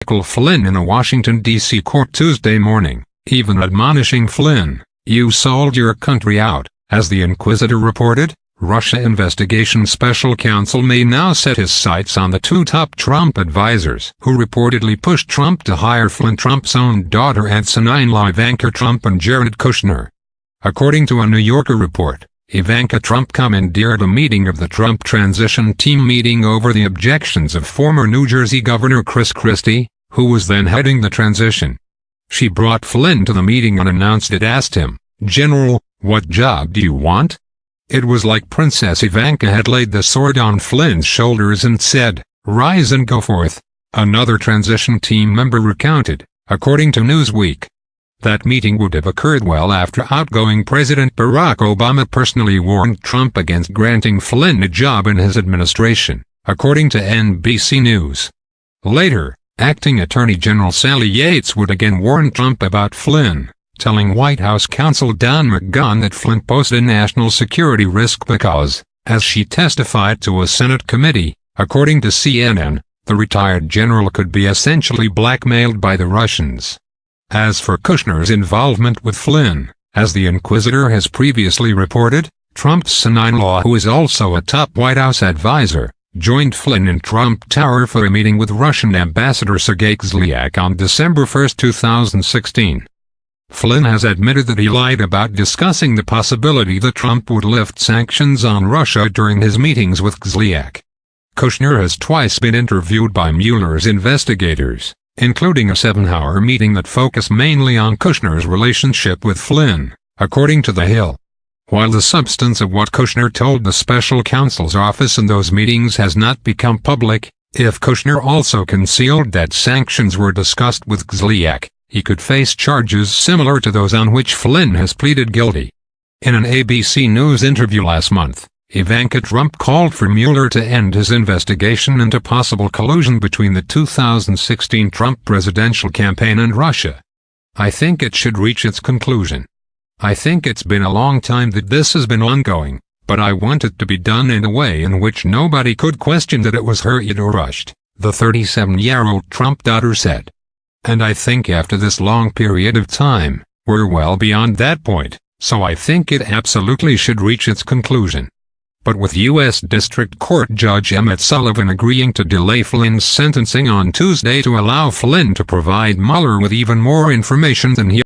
Michael Flynn in a Washington, D.C. court Tuesday morning, even admonishing Flynn, "You sold your country out." As the Inquirer reported, Russia Investigation Special Counsel may now set his sights on the two top Trump advisors who reportedly pushed Trump to hire Flynn, Trump's own daughter and son-in-law Ivanka Trump and Jared Kushner. According to a New Yorker report, Ivanka Trump commandeered a meeting of the Trump transition team meeting over the objections of former New Jersey Governor Chris Christie, who was then heading the transition. She brought Flynn to the meeting and announced it, asked him, "General, what job do you want?" It was like Princess Ivanka had laid the sword on Flynn's shoulders and said, "Rise and go forth," another transition team member recounted, according to Newsweek. That meeting would have occurred well after outgoing President Barack Obama personally warned Trump against granting Flynn a job in his administration, according to NBC News. Later, Acting Attorney General Sally Yates would again warn Trump about Flynn, telling White House counsel Don McGahn that Flynn posed a national security risk because, as she testified to a Senate committee, according to CNN, the retired general could be essentially blackmailed by the Russians. As for Kushner's involvement with Flynn, as the Inquirer has previously reported, Trump's son-in-law, who is also a top White House advisor, joined Flynn in Trump Tower for a meeting with Russian Ambassador Sergei Kislyak on December 1, 2016. Flynn has admitted that he lied about discussing the possibility that Trump would lift sanctions on Russia during his meetings with Kislyak. Kushner has twice been interviewed by Mueller's investigators, including a 7-hour meeting that focused mainly on Kushner's relationship with Flynn, according to The Hill. While the substance of what Kushner told the special counsel's office in those meetings has not become public, if Kushner also concealed that sanctions were discussed with Kislyak, he could face charges similar to those on which Flynn has pleaded guilty. In an ABC News interview last month, Ivanka Trump called for Mueller to end his investigation into possible collusion between the 2016 Trump presidential campaign and Russia. "I think it should reach its conclusion. I think it's been a long time that this has been ongoing, but I want it to be done in a way in which nobody could question that it was hurried or rushed," the 37-year-old Trump daughter said. "And I think after this long period of time, we're well beyond that point, so I think it absolutely should reach its conclusion." But with U.S. District Court Judge Emmett Sullivan agreeing to delay Flynn's sentencing on Tuesday to allow Flynn to provide Mueller with even more information than he